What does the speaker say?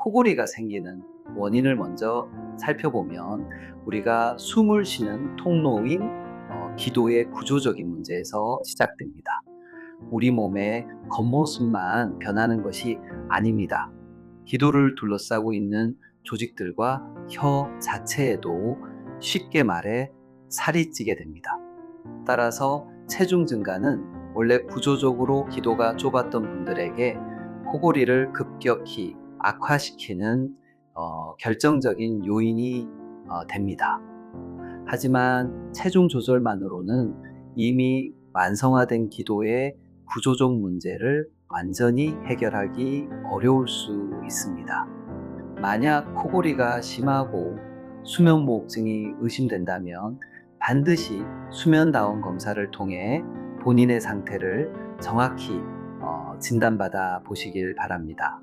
코골이가 생기는 원인을 먼저 살펴보면 우리가 숨을 쉬는 통로인 기도의 구조적인 문제에서 시작됩니다. 우리 몸의 겉모습만 변하는 것이 아닙니다. 기도를 둘러싸고 있는 조직들과 혀 자체에도 쉽게 말해 살이 찌게 됩니다. 따라서 체중 증가는 원래 구조적으로 기도가 좁았던 분들에게 코골이를 급격히 악화시키는 결정적인 요인이 됩니다. 하지만 체중 조절만으로는 이미 완성화된 기도의 구조적 문제를 완전히 해결하기 어려울 수 있습니다. 만약 코골이가 심하고 수면무호흡증이 의심된다면 반드시 수면다운 검사를 통해 본인의 상태를 정확히 진단받아 보시길 바랍니다.